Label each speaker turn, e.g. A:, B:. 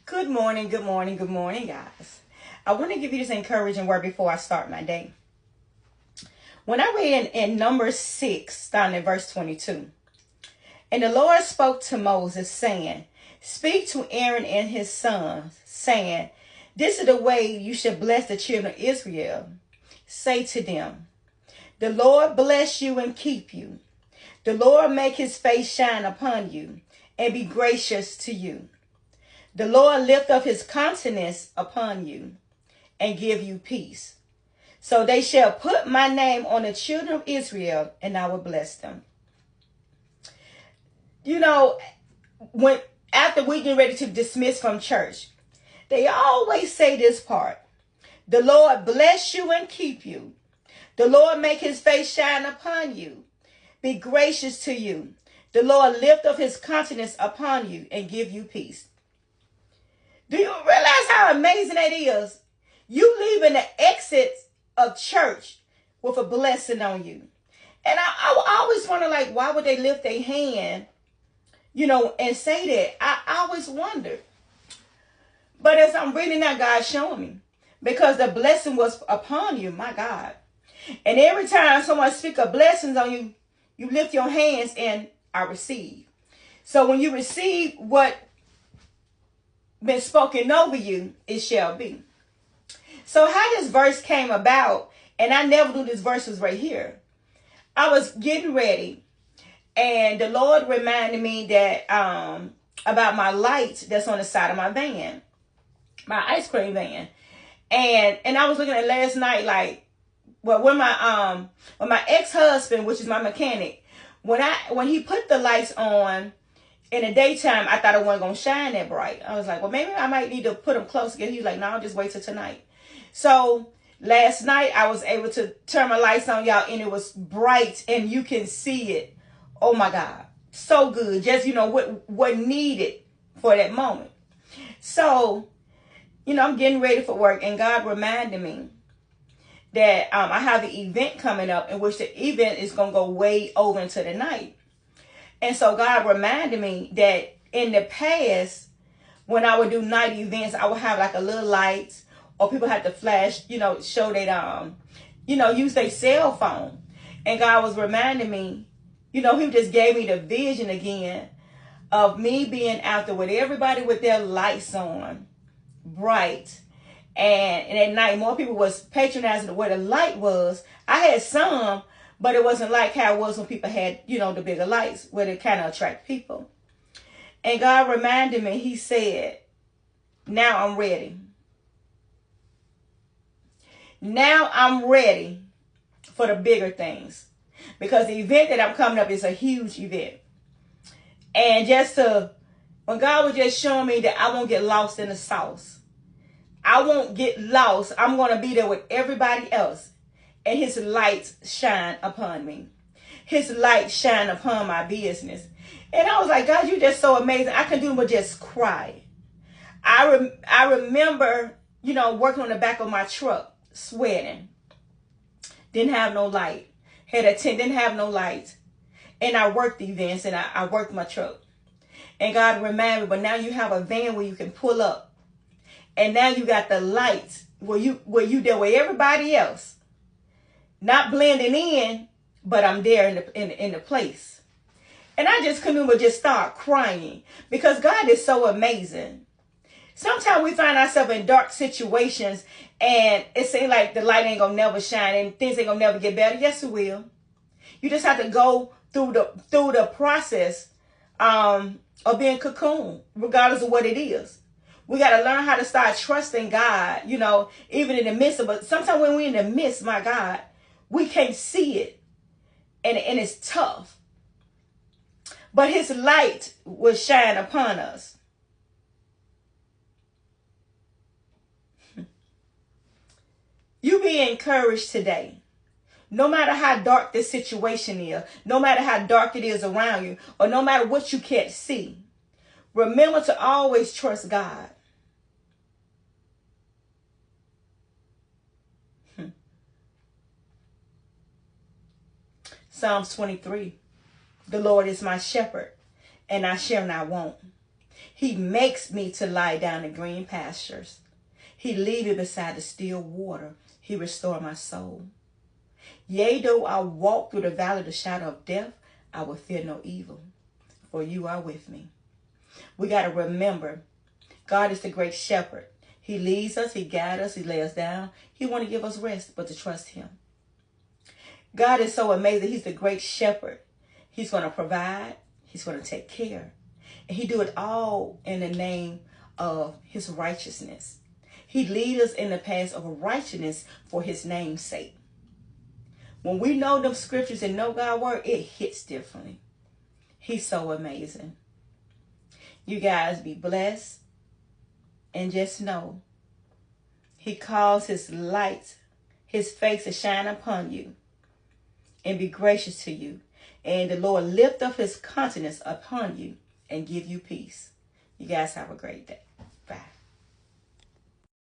A: Good morning, good morning, good morning, guys. I want to give you this encouraging word before I start my day. When I read in Numbers 6, starting in verse 22, and the Lord spoke to Moses, saying, Speak to Aaron and his sons, saying, This is the way you should bless the children of Israel. Say to them, The Lord bless you and keep you. The Lord make his face shine upon you and be gracious to you. The Lord lift up his countenance upon you and give you peace. So they shall put my name on the children of Israel, and I will bless them. You know, when after we get ready to dismiss from church, they always say this part. The Lord bless you and keep you. The Lord make his face shine upon you. Be gracious to you. The Lord lift up his countenance upon you and give you peace. Do you realize how amazing that is? You leaving the exit of church with a blessing on you. And I always wonder, like, why would they lift their hand, and say that? I always wondered. But as I'm reading that, God's showing me. Because the blessing was upon you, my God. And every time someone speaks a blessings on you, you lift your hands and I receive. So when you receive what been spoken over you, it shall be. So how this verse came about, and I never knew this verse was right here. I was getting ready, and the Lord reminded me that about my light that's on the side of my van, my ice cream van, and I was looking at last night, like, well, when my ex-husband, which is my mechanic, when he put the lights on. In the daytime, I thought it wasn't going to shine that bright. I was like, well, maybe I might need to put them close together. He was like, no, I'll just wait till tonight. So last night, I was able to turn my lights on, y'all, and it was bright, and you can see it. Oh, my God. So good. Just, what needed for that moment. So, I'm getting ready for work, and God reminded me that I have an event coming up in which the event is going to go way over into the night. And so God reminded me that in the past, when I would do night events, I would have like a little light, or people had to flash, show that, use their cell phone. And God was reminding me, he just gave me the vision again of me being out there with everybody with their lights on, bright. And at night, more people was patronizing where the light was. I had some, but it wasn't like how it was when people had, the bigger lights where they kind of attract people. And God reminded me, he said, now I'm ready. Now I'm ready for the bigger things. Because the event that I'm coming up is a huge event. And when God was just showing me that I won't get lost in the sauce. I won't get lost. I'm going to be there with everybody else. And his light shine upon me. His light shine upon my business. And I was like, God, you're just so amazing. I can do but just cry. I remember, working on the back of my truck, sweating. Didn't have no light. Had a tent, didn't have no light. And I worked events and I worked my truck. And God reminded me, but now you have a van where you can pull up. And now you got the lights where you there with everybody else. Not blending in, but I'm there in the place. And I just couldn't even just start crying because God is so amazing. Sometimes we find ourselves in dark situations and it seems like the light ain't gonna never shine and things ain't gonna never get better. Yes, it will. You just have to go through the process of being cocooned, regardless of what it is. We got to learn how to start trusting God, even in the midst of it. Sometimes when we're in the midst, my God, we can't see it. And it's tough. But his light will shine upon us. You be encouraged today. No matter how dark the situation is, no matter how dark it is around you, or no matter what you can't see, remember to always trust God. Psalms 23. The Lord is my shepherd, and I shall not want. He makes me to lie down in green pastures. He lead me beside the still water. He restore my soul. Yea, though I walk through the valley of the shadow of death, I will fear no evil, for you are with me. We got to remember, God is the great shepherd. He leads us, he guides us, he lays us down. He want to give us rest, but to trust him. God is so amazing. He's the great shepherd. He's going to provide. He's going to take care. And he do it all in the name of his righteousness. He leads us in the path of righteousness for his name's sake. When we know them scriptures and know God's word, it hits differently. He's so amazing. You guys be blessed. And just know, he calls his light, his face to shine upon you and be gracious to you. And the Lord lift up his countenance upon you and give you peace. You guys have a great day.